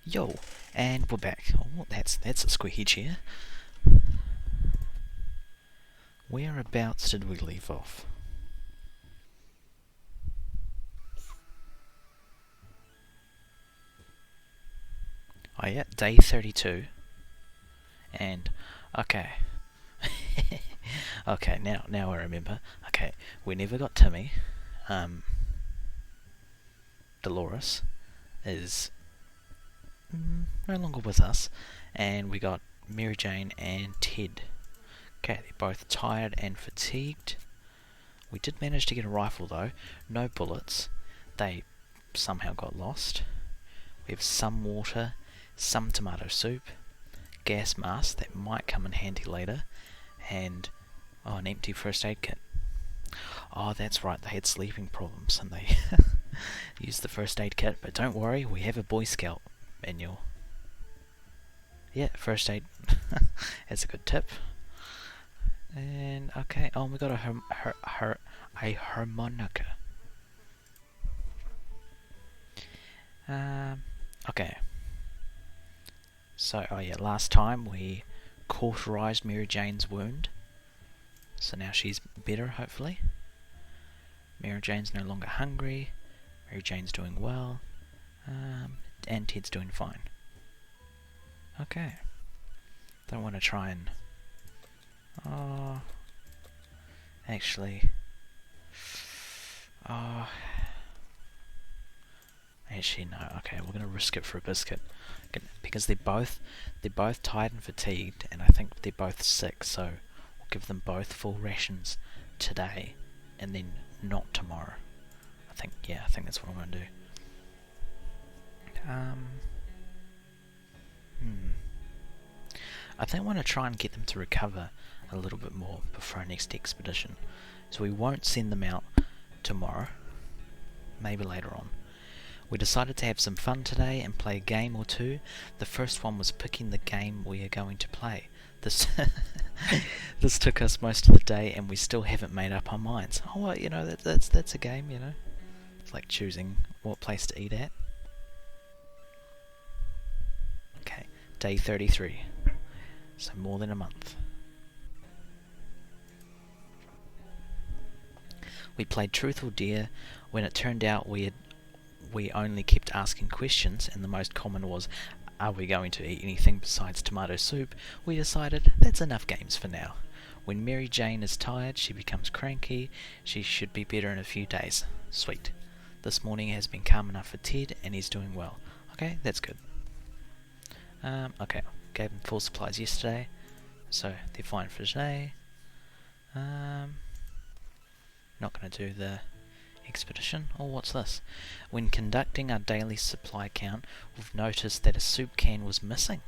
Yo, and we're back. Oh, that's a squeaky chair. Whereabouts did we leave off? Oh yeah, day 32. And okay. Okay, now I remember. Okay, we never got Timmy. Dolores is no longer with us, and we got Mary Jane and Ted. Okay, they're both tired and fatigued. We did manage to get a rifle though, no bullets. They somehow got lost. We have some water, some tomato soup, gas mask that might come in handy later, and an empty first aid kit. Oh, that's right, they had sleeping problems and they used the first aid kit, but don't worry, we have a Boy Scout manual. Yeah, first aid. That's a good tip. And okay, we got a harmonica. Okay. So, last time we cauterized Mary Jane's wound. So now she's better, hopefully. Mary Jane's no longer hungry. Mary Jane's doing well. And Ted's doing fine. Okay. Don't want to try and... Actually, no. Okay, we're gonna risk it for a biscuit because they're both tired and fatigued, and I think they're both sick. So we'll give them both full rations today, and then not tomorrow. I think that's what I'm gonna do. I think I want to try and get them to recover a little bit more before our next expedition. So we won't send them out tomorrow, maybe later on. We decided to have some fun today and play a game or two. The first one was picking the game we are going to play. This this took us most of the day and we still haven't made up our minds. Oh, well, that's a game, It's like choosing what place to eat at. Okay, day 33. So more than a month. We played Truth or Dare when it turned out we only kept asking questions, and the most common was, are we going to eat anything besides tomato soup? We decided that's enough games for now. When Mary Jane is tired, she becomes cranky. She should be better in a few days. Sweet. This morning has been calm enough for Ted, and he's doing well. Okay, that's good. Okay, gave them full supplies yesterday, so they're fine for today. Not going to do the expedition. Oh, what's this? When conducting our daily supply count, we've noticed that a soup can was missing.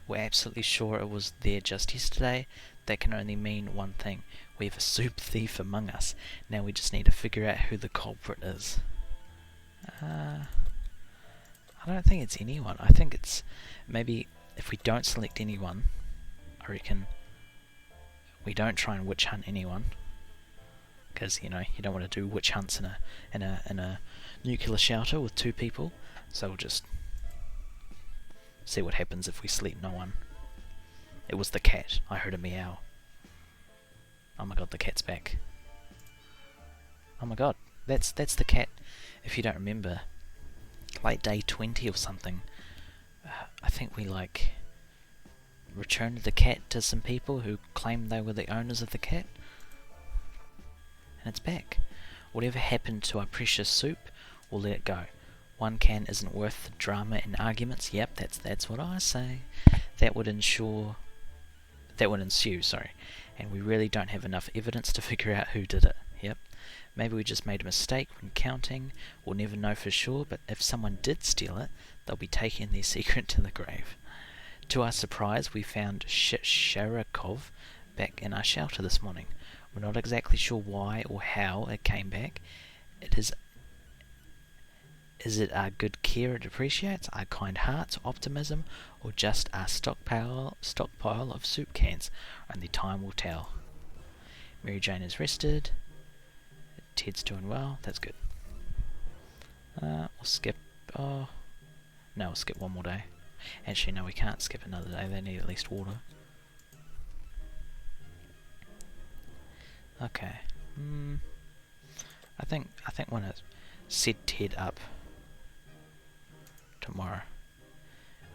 We're absolutely sure it was there just yesterday. That can only mean one thing. We have a soup thief among us. Now we just need to figure out who the culprit is. I don't think it's anyone. I think it's maybe if we don't select anyone, I reckon we don't try and witch hunt anyone. Because you don't want to do witch hunts in a nuclear shelter with two people, so we'll just see what happens if we select no one. It was the cat. I heard a meow. Oh my god, the cat's back. Oh my god, that's the cat. If you don't remember, like day 20 or something, I think we returned the cat to some people who claimed they were the owners of the cat. And it's back. Whatever happened to our precious soup, we'll let it go. One can isn't worth the drama and arguments. Yep, that's what I say. That would ensue, and we really don't have enough evidence to figure out who did it. Yep. Maybe we just made a mistake when counting. We'll never know for sure, but if someone did steal it, they'll be taking their secret to the grave. To our surprise, we found Sharakov back in our shelter this morning. We're not exactly sure why or how it came back. Is it our good care it appreciates, our kind hearts, optimism, or just our stockpile of soup cans? Only time will tell. Mary Jane is rested. Ted's doing well. That's good. We'll skip... we'll skip one more day. Actually, no, we can't skip another day. They need at least water. Okay. I think when it set Ted up tomorrow.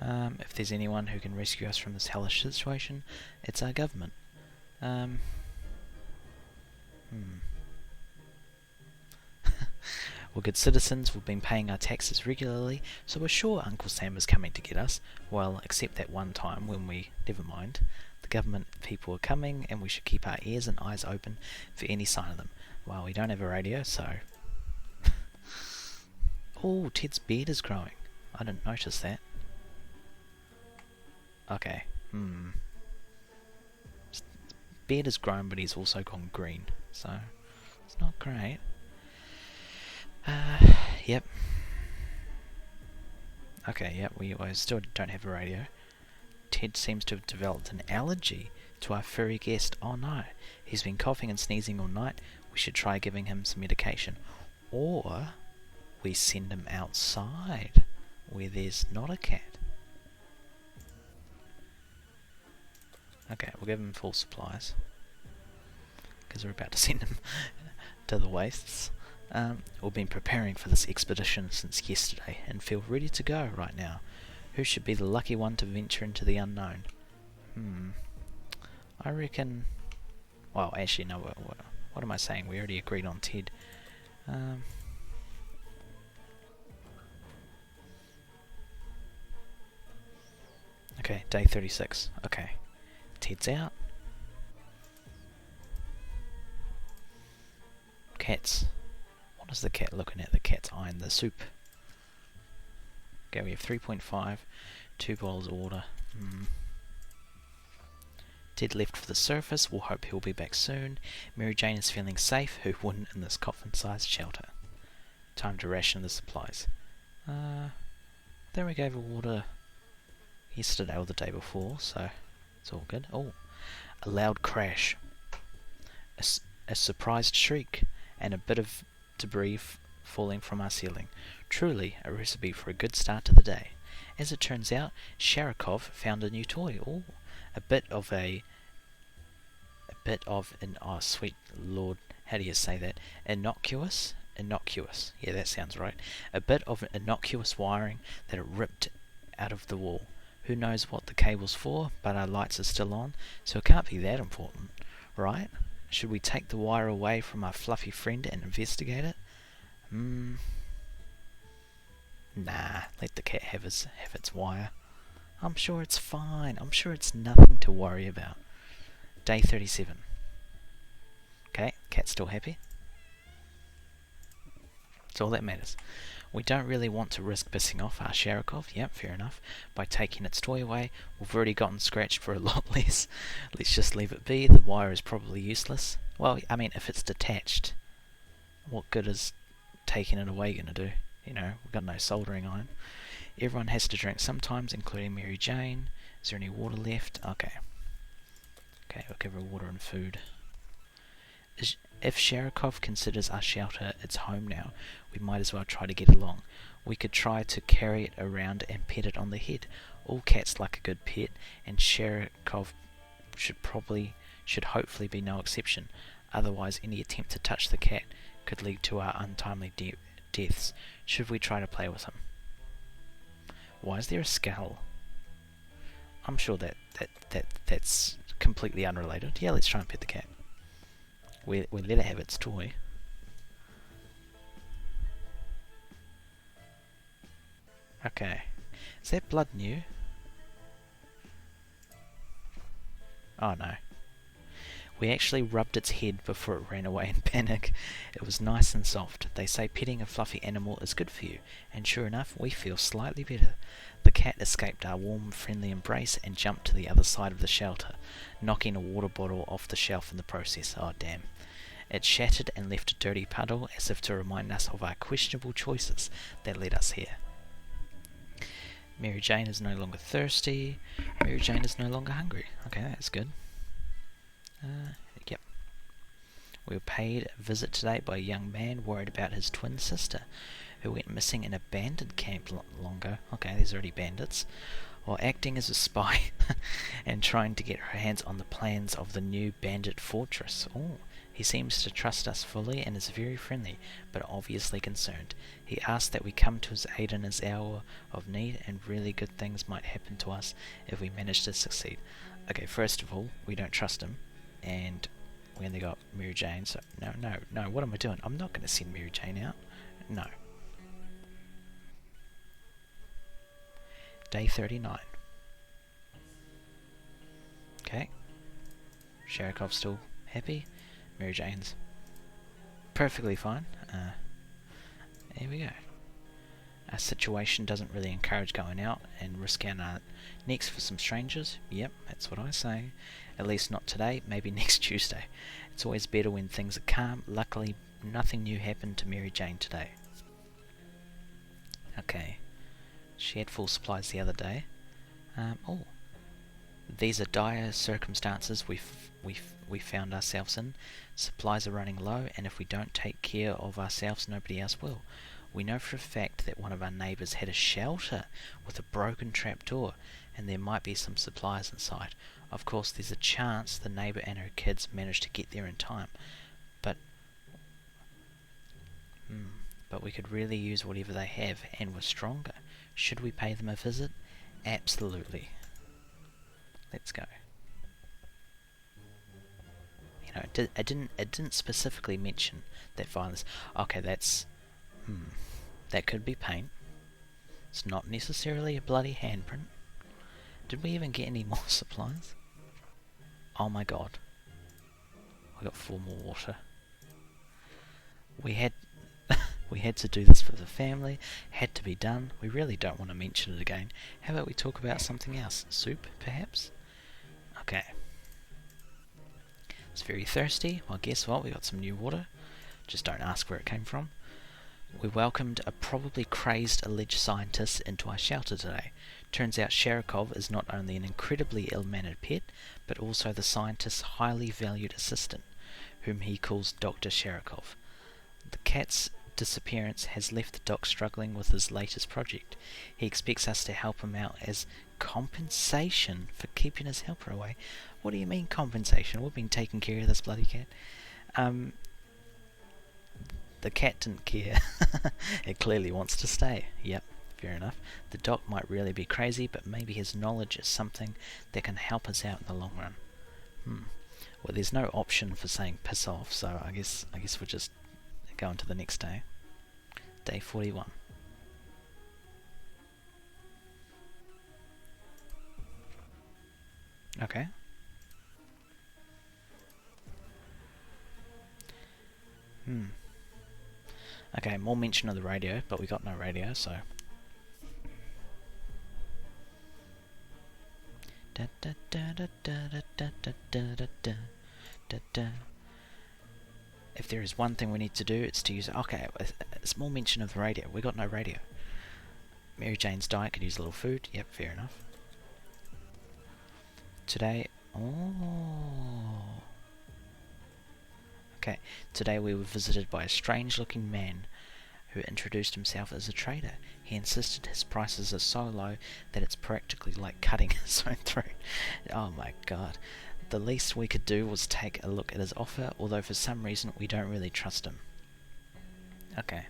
If there's anyone who can rescue us from this hellish situation, it's our government. We're good citizens, we've been paying our taxes regularly, so we're sure Uncle Sam is coming to get us. Well, except that one time when never mind. The government people are coming, and we should keep our ears and eyes open for any sign of them. Well, we don't have a radio, so... Oh, Ted's beard is growing. I didn't notice that. Okay, His beard has grown, but he's also gone green, so it's not great. Yep. Okay, yep, we still don't have a radio. Ted seems to have developed an allergy to our furry guest. Oh no, he's been coughing and sneezing all night. We should try giving him some medication. Or we send him outside, where there's not a cat. Okay, we'll give him full supplies, because we're about to send him to the wastes. We've been preparing for this expedition since yesterday, and feel ready to go right now. Who should be the lucky one to venture into the unknown? I reckon... Well, actually, no, what am I saying? We already agreed on Ted. Okay, day 36. Okay. Ted's out. Cats. What is the cat looking at? The cat's eyeing the soup. Okay, we have 3.5, 2 bottles of water. Ted left for the surface. We'll hope he'll be back soon. Mary Jane is feeling safe. Who wouldn't in this coffin-sized shelter? Time to ration the supplies. Then we gave her water yesterday or the day before, so it's all good. Oh, a loud crash. A surprised shriek, and a bit of debris falling from our ceiling. Truly a recipe for a good start to the day. As it turns out, Sharikov found a new toy. Oh, a bit of an, oh sweet lord, how do you say that? Innocuous? Yeah, that sounds right. A bit of innocuous wiring that it ripped out of the wall. Who knows what the cable's for, but our lights are still on, so it can't be that important, right? Should we take the wire away from our fluffy friend and investigate it? Nah, let the cat have its wire. I'm sure it's fine. I'm sure it's nothing to worry about. Day 37. Okay, cat's still happy. That's all that matters. We don't really want to risk pissing off our Sharikov, yep, fair enough, by taking its toy away. We've already gotten scratched for a lot less. Let's just leave it be. The wire is probably useless. Well, I mean, if it's detached, what good is taking it away gonna do? You know, we've got no soldering iron. Everyone has to drink sometimes, including Mary Jane. Is there any water left? Okay. Okay, we'll give her water and food. If Sharikov considers our shelter its home now, we might as well try to get along. We could try to carry it around and pet it on the head. All cats like a good pet, and Sharikov should hopefully be no exception. Otherwise, any attempt to touch the cat could lead to our untimely deaths. Should we try to play with him? Why is there a skull? I'm sure that's completely unrelated. Yeah, let's try and pet the cat. We let it have its toy. Okay. Is that blood new? Oh no. We actually rubbed its head before it ran away in panic. It was nice and soft. They say petting a fluffy animal is good for you, and sure enough, we feel slightly better. The cat escaped our warm, friendly embrace and jumped to the other side of the shelter, knocking a water bottle off the shelf in the process. Oh damn. It shattered and left a dirty puddle, as if to remind us of our questionable choices that led us here. Mary Jane is no longer thirsty. Mary Jane is no longer hungry. Okay, that's good. Yep. We were paid a visit today by a young man worried about his twin sister, who went missing in a bandit camp long ago. Okay, there's already bandits. While acting as a spy and trying to get her hands on the plans of the new bandit fortress. Oh, he seems to trust us fully and is very friendly, but obviously concerned. He asks that we come to his aid in his hour of need, and really good things might happen to us if we manage to succeed. Okay, first of all, we don't trust him, and we only got Mary Jane, so no, what am I doing? I'm not going to send Mary Jane out. No. Day 39. Okay. Sherikov's still happy. Mary Jane's perfectly fine. Here we go. Our situation doesn't really encourage going out and risking our necks for some strangers. Yep, that's what I say. At least not today, maybe next Tuesday. It's always better when things are calm. Luckily, nothing new happened to Mary Jane today. Okay. She had full supplies the other day. These are dire circumstances we found ourselves in. Supplies are running low, and if we don't take care of ourselves, nobody else will. We know for a fact that one of our neighbours had a shelter with a broken trapdoor, and there might be some supplies inside. Of course, there's a chance the neighbour and her kids managed to get there in time, but we could really use whatever they have, and we're stronger. Should we pay them a visit? Absolutely. Let's go. You know, it didn't specifically mention that violence. Okay, that's that could be paint. It's not necessarily a bloody handprint. Did we even get any more supplies? Oh my god. I got 4 more water. We had to do this for the family. Had to be done. We really don't want to mention it again. How about we talk about something else? Soup, perhaps? Okay. It's very thirsty. Well, guess what? We got some new water. Just don't ask where it came from. We welcomed a probably crazed alleged scientist into our shelter today. Turns out Sherikov is not only an incredibly ill-mannered pet, but also the scientist's highly valued assistant, whom he calls Dr. Sherikov. The cat's disappearance has left the doc struggling with his latest project. He expects us to help him out as compensation for keeping his helper away. What do you mean compensation? We've been taking care of this bloody cat. The cat didn't care. It clearly wants to stay. Yep, fair enough. The doc might really be crazy, but maybe his knowledge is something that can help us out in the long run. Well, there's no option for saying piss off, so I guess we'll just go on to the next day. Day 41. Okay. Okay, more mention of the radio, but we got no radio, so... If there is one thing we need to do, it's to use... Okay, a small mention of the radio. We got no radio. Mary Jane's diet could use a little food. Yep, fair enough. Today... Oh... Okay, today we were visited by a strange-looking man who introduced himself as a trader. He insisted his prices are so low that it's practically like cutting his own throat. Oh my god. The least we could do was take a look at his offer, although for some reason we don't really trust him. Okay.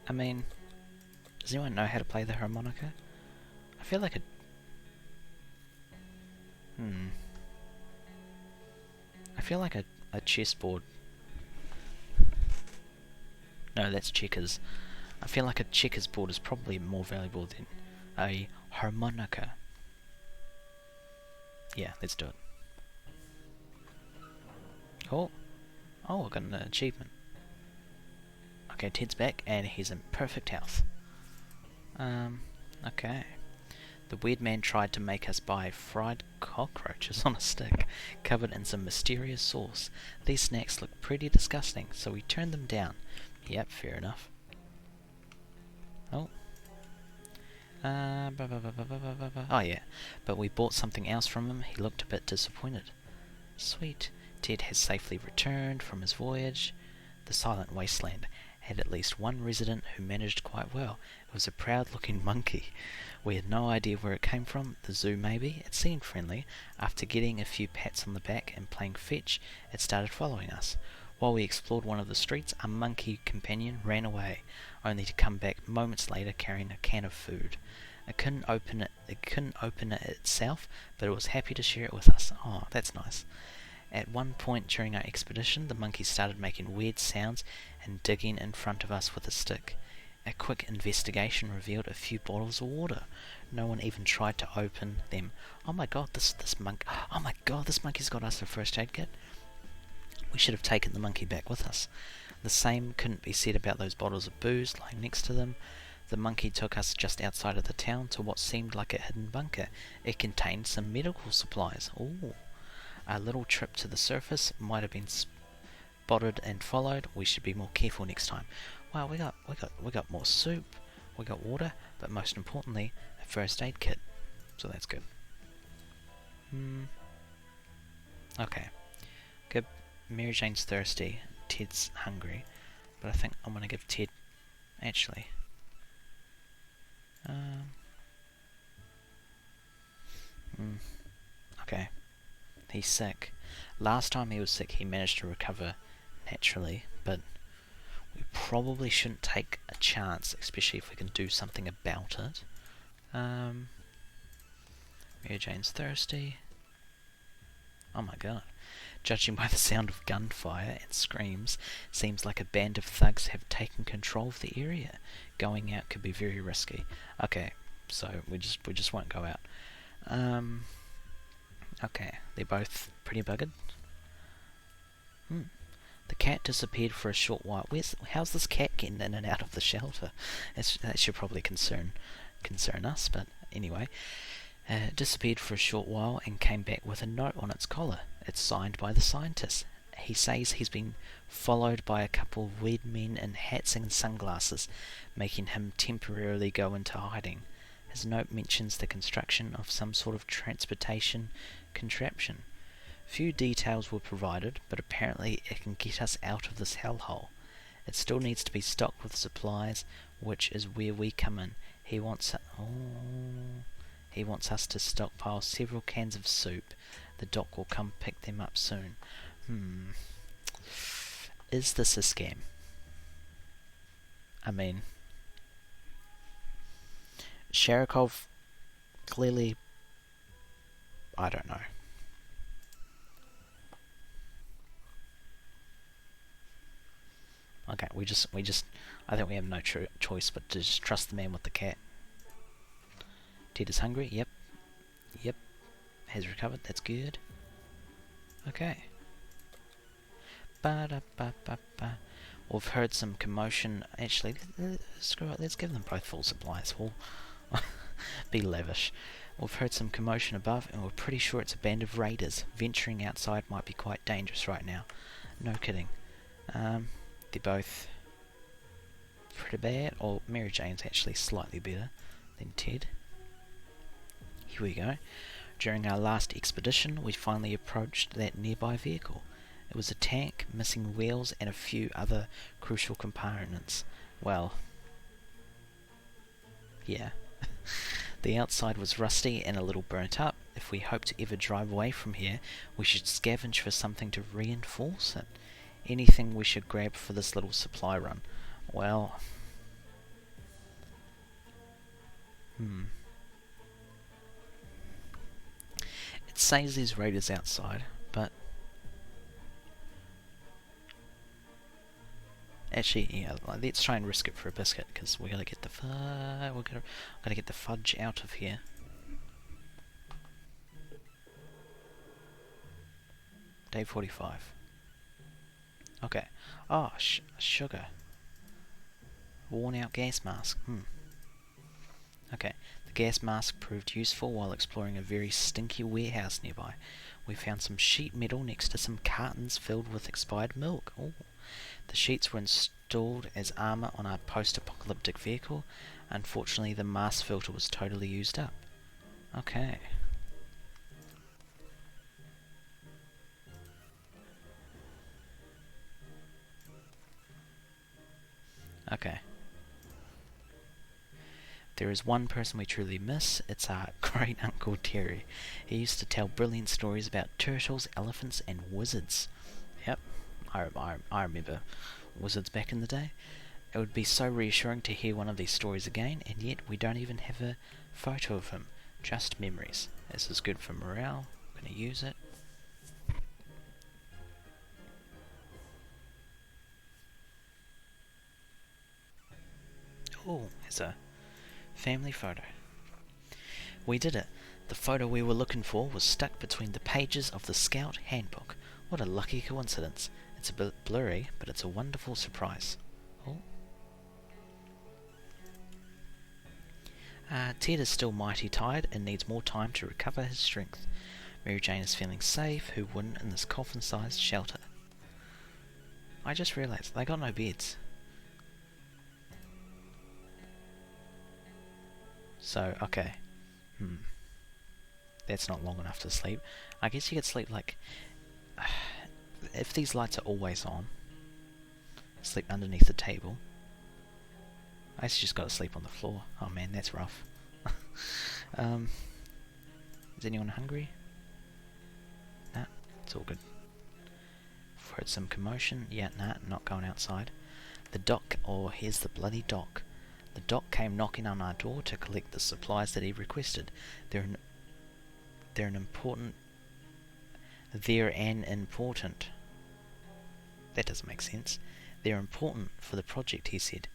I mean, does anyone know how to play the harmonica? I feel like I feel like a chessboard... No, that's checkers. I feel like a checkers board is probably more valuable than a harmonica. Yeah, let's do it. Oh, I got an achievement. Okay, Ted's back and he's in perfect health. Okay. The weird man tried to make us buy fried cockroaches on a stick, covered in some mysterious sauce. These snacks look pretty disgusting, so we turned them down. Yep, fair enough. Oh. Oh yeah, but we bought something else from him. He looked a bit disappointed. Sweet. Ted has safely returned from his voyage. The silent wasteland. had at least one resident who managed quite well. It was a proud-looking monkey. We had no idea where it came from, the zoo maybe. It seemed friendly. After getting a few pats on the back and playing fetch, it started following us. While we explored one of the streets, a monkey companion ran away, only to come back moments later carrying a can of food. It couldn't open it itself, but it was happy to share it with us. Oh, that's nice. At one point during our expedition, the monkey started making weird sounds and digging in front of us with a stick. A quick investigation revealed a few bottles of water. No one even tried to open them. Oh my god, this monkey's got us a first aid kit. We should have taken the monkey back with us. The same couldn't be said about those bottles of booze lying next to them. The monkey took us just outside of the town to what seemed like a hidden bunker. It contained some medical supplies. Ooh. Our little trip to the surface might have been spotted and followed. We should be more careful next time. Wow, we got more soup, we got water, but most importantly, a first aid kit. So that's good. Okay. Good. Mary Jane's thirsty. Ted's hungry. But I think I'm gonna give Ted. Actually. Okay. He's sick. Last time he was sick, he managed to recover naturally, but we probably shouldn't take a chance, especially if we can do something about it. Mary Jane's thirsty. Oh my god. Judging by the sound of gunfire and screams, seems like a band of thugs have taken control of the area. Going out could be very risky. Okay, so we just won't go out. Okay, they're both pretty buggered. The cat disappeared for a short while. How's this cat getting in and out of the shelter? That should probably concern us, but anyway. Disappeared for a short while and came back with a note on its collar. It's signed by the scientist. He says he's been followed by a couple of weird men in hats and sunglasses, making him temporarily go into hiding. His note mentions the construction of some sort of transportation contraption. Few details were provided, but apparently it can get us out of this hellhole. It still needs to be stocked with supplies, which is where we come in. He wants us to stockpile several cans of soup. The doc will come pick them up soon. Is this a scam? I mean, Sharikov clearly, I don't know. Okay, we just, I think we have no choice but to just trust the man with the cat. Ted is hungry, yep. Has recovered, that's good. Okay. Ba-da-ba-ba-ba. We've heard some commotion. Actually, screw it, let's give them both full supplies. We'll be lavish. We've heard some commotion above, and we're pretty sure it's a band of raiders. Venturing outside might be quite dangerous right now. No kidding. They're both pretty bad. Or Mary Jane's actually slightly better than Ted. Here we go. During our last expedition, we finally approached that nearby vehicle. It was a tank, missing wheels and a few other crucial components. Well, yeah. The outside was rusty and a little burnt up. If we hope to ever drive away from here, we should scavenge for something to reinforce it. Anything we should grab for this little supply run? Well, it says there's raiders outside, but actually, yeah, let's try and risk it for a biscuit, because we gotta get the gotta get the fudge out of here. Day 45. Okay. Oh, sugar. Worn out gas mask. Okay. The gas mask proved useful while exploring a very stinky warehouse nearby. We found some sheet metal next to some cartons filled with expired milk. Ooh. The sheets were installed as armor on our post-apocalyptic vehicle. Unfortunately, the mask filter was totally used up. Okay. Okay. There is one person we truly miss. It's our great Uncle Terry. He used to tell brilliant stories about turtles, elephants, and wizards. Yep, I remember wizards back in the day. It would be so reassuring to hear one of these stories again, and yet we don't even have a photo of him. Just memories. This is good for morale. I'm going to use it. Oh, there's a family photo. We did it. The photo we were looking for was stuck between the pages of the Scout Handbook. What a lucky coincidence. It's a bit blurry, but it's a wonderful surprise. Oh. Ted is still mighty tired and needs more time to recover his strength. Mary Jane is feeling safe. Who wouldn't in this coffin-sized shelter? I just realised they got no beds. So, okay. That's not long enough to sleep. I guess you could sleep like... if these lights are always on, sleep underneath the table. I actually just got to sleep on the floor. Oh man, that's rough. Is anyone hungry? Nah, it's all good. I've heard some commotion. Yeah, nah, not going outside. The doc, here's the bloody doc. The doc came knocking on our door to collect the supplies that he requested. They're an important... That doesn't make sense. They're important for the project, he said.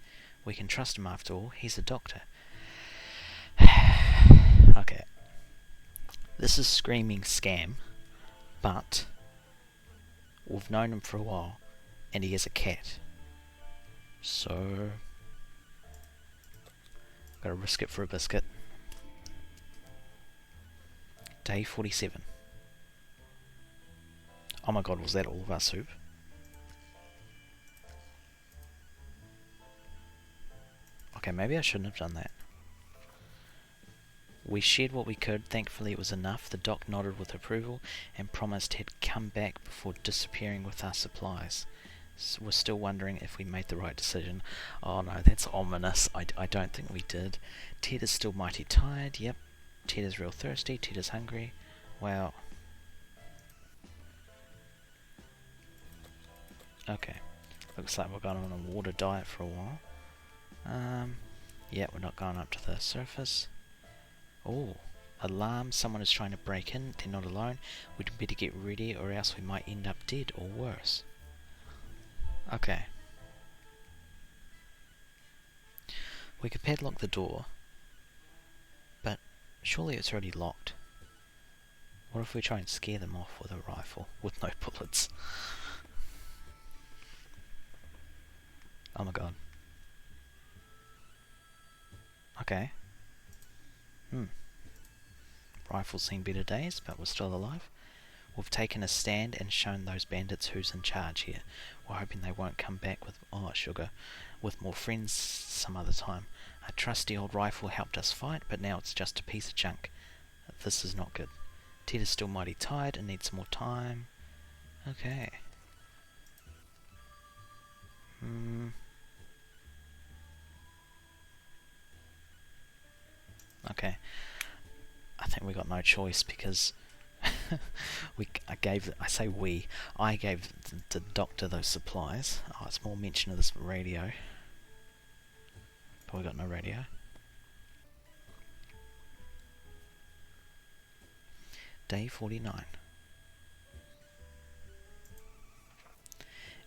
We can trust him after all. He's a doctor. Okay. This is screaming scam, but we've known him for a while, and he is a cat. So... gotta risk it for a biscuit. Day 47. Oh my god, was that all of our soup? Okay, maybe I shouldn't have done that. We shared what we could. Thankfully it was enough. The doc nodded with approval and promised he'd come back before disappearing with our supplies. So we're still wondering if we made the right decision. Oh no, that's ominous. I don't think we did. Ted is still mighty tired. Yep. Ted is real thirsty. Ted is hungry. Wow. Okay. Looks like we're going on a water diet for a while. Yeah, we're not going up to the surface. Oh, alarm. Someone is trying to break in. They're not alone. We'd better get ready or else we might end up dead or worse. Okay. We could padlock the door, but surely it's already locked. What if we try and scare them off with a rifle with no bullets? Oh my god. Okay. Rifle's seen better days, but we're still alive. We've taken a stand and shown those bandits who's in charge here. We're hoping they won't come back with, with more friends some other time. A trusty old rifle helped us fight, but now it's just a piece of junk. This is not good. Ted is still mighty tired and needs more time. Okay. Okay. I think we got no choice because I gave the doctor those supplies. Oh, it's more mention of this radio. But we got no radio. Day 49.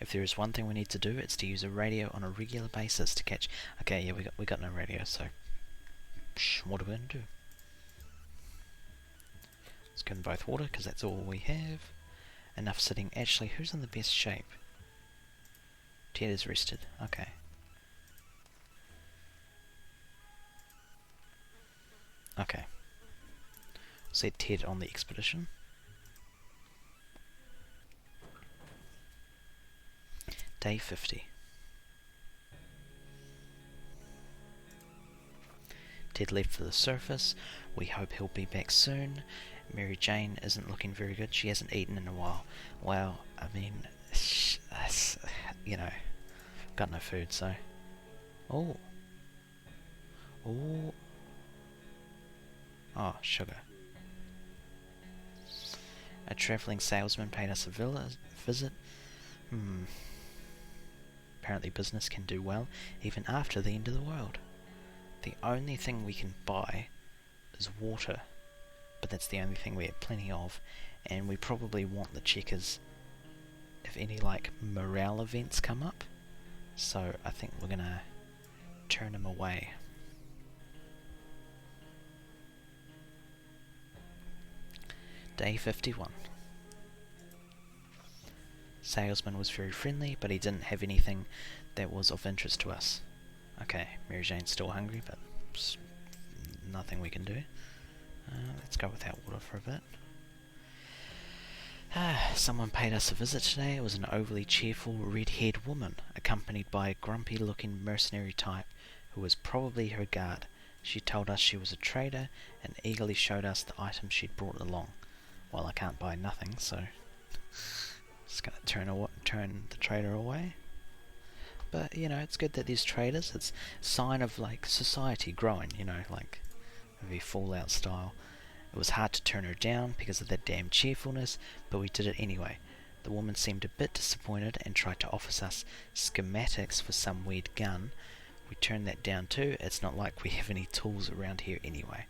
If there is one thing we need to do, it's to use a radio on a regular basis to catch... Okay, yeah, we got no radio, so... what are we going to do? Let's give them both water, because that's all we have. Enough sitting. Actually, who's in the best shape? Ted is rested. Okay. Okay. Set Ted on the expedition. Day 50. Ted left for the surface. We hope he'll be back soon. Mary Jane isn't looking very good. She hasn't eaten in a while. Well, I mean, you know, got no food, so Oh. Oh. Oh, sugar. A travelling salesman paid us a visit. Hmm. Apparently business can do well even after the end of the world. The only thing we can buy is water, but that's the only thing we have plenty of, and we probably want the checkers if any like morale events come up, so I think we're gonna turn them away. Day 51. Salesman was very friendly, but he didn't have anything that was of interest to us. Okay, Mary Jane's still hungry, but nothing we can do. Let's go without water for a bit. Someone paid us a visit today. It was an overly cheerful, red-haired woman, accompanied by a grumpy-looking mercenary type, who was probably her guard. She told us she was a trader, and eagerly showed us the items she'd brought along. Well, I can't buy nothing, so just gonna turn the trader away. But, you know, it's good that there's traders. It's a sign of, like, society growing, you know, like, maybe Fallout style. It was hard to turn her down because of that damn cheerfulness, but we did it anyway. The woman seemed a bit disappointed and tried to offer us schematics for some weird gun. We turned that down too. It's not like we have any tools around here anyway.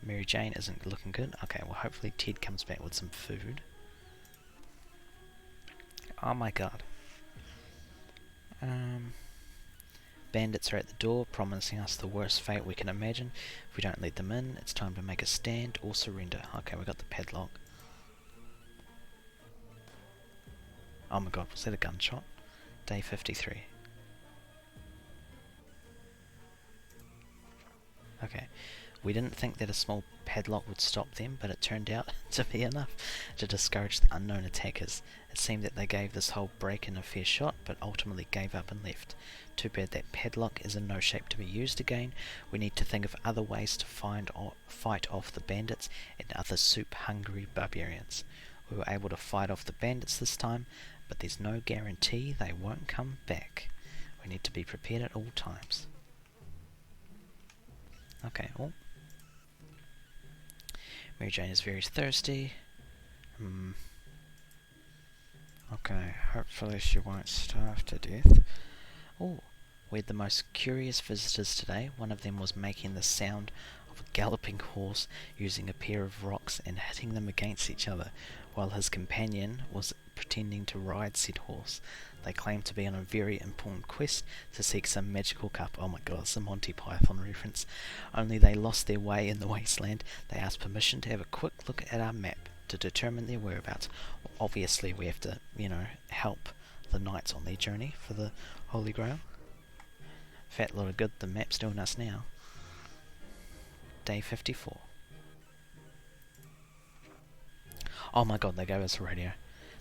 Mary Jane isn't looking good. Okay, well hopefully Ted comes back with some food. Oh my god. Bandits are at the door, promising us the worst fate we can imagine. If we don't let them in, it's time to make a stand or surrender. Okay, we got the padlock. Oh my god, was that a gunshot? Day 53. Okay. We didn't think that a small padlock would stop them, but it turned out to be enough to discourage the unknown attackers. It seemed that they gave this whole break-in a fair shot, but ultimately gave up and left. Too bad that padlock is in no shape to be used again. We need to think of other ways to fight off the bandits and other soup-hungry barbarians. We were able to fight off the bandits this time, but there's no guarantee they won't come back. We need to be prepared at all times. Okay, well, Mary Jane is very thirsty. Okay, hopefully she won't starve to death. Oh, we had the most curious visitors today. One of them was making the sound of a galloping horse using a pair of rocks and hitting them against each other, while his companion was pretending to ride said horse. They claimed to be on a very important quest to seek some magical cup. Oh my god, it's a Monty Python reference. Only they lost their way in the wasteland. They asked permission to have a quick look at our map to determine their whereabouts. Well, obviously we have to, you know, help the knights on their journey for the Holy Grail. Fat lot of good the map's doing us now. Day 54. Oh my god, they gave us a radio.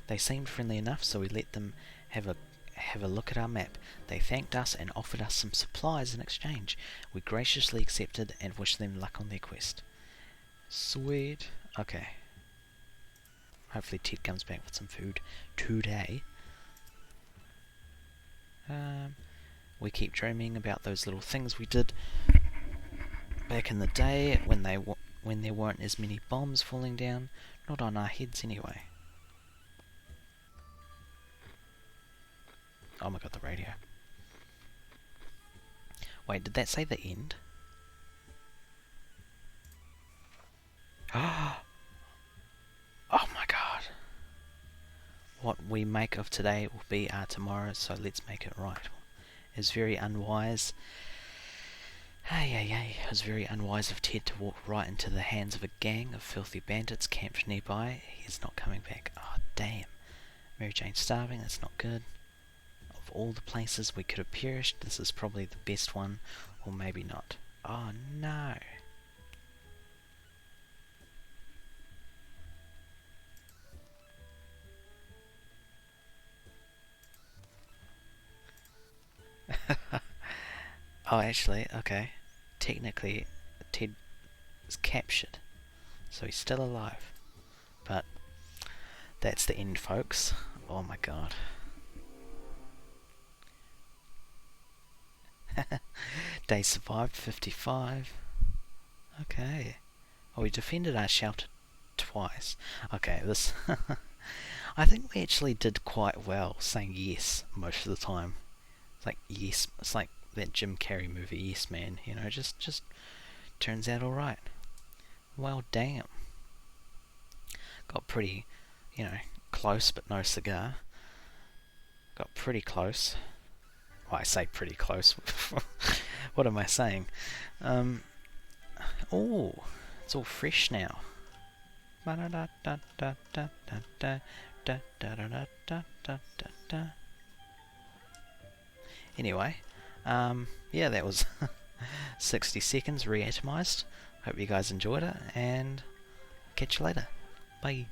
They seemed friendly enough, so we let them have a look at our map. They thanked us and offered us some supplies in exchange. We graciously accepted and wished them luck on their quest. Sweet. Okay. Hopefully Ted comes back with some food today. We keep dreaming about those little things we did back in the day when there weren't as many bombs falling down. Not on our heads anyway. Oh my god, the radio. Wait, did that say the end? Oh my god. What we make of today will be our tomorrow, so let's make it right. It's very unwise. It was very unwise of Ted to walk right into the hands of a gang of filthy bandits camped nearby. He's not coming back. Oh, damn. Mary Jane's starving, that's not good. Of all the places we could have perished, this is probably the best one, or maybe not. Oh no. Oh, actually, okay. Technically, Ted is captured, so he's still alive. But that's the end, folks. Oh my god. Day survived 55. Okay. Oh, we defended our shelter twice. Okay, this... I think we actually did quite well saying yes most of the time. It's like yes, it's like that Jim Carrey movie, Yes Man, you know, just turns out alright. Well, damn. Got pretty, you know, close but no cigar. Got pretty close. Well, I say pretty close. What am I saying? Oh, it's all fresh now. Anyway, yeah, that was 60 seconds re-atomized. Hope you guys enjoyed it, and catch you later. Bye.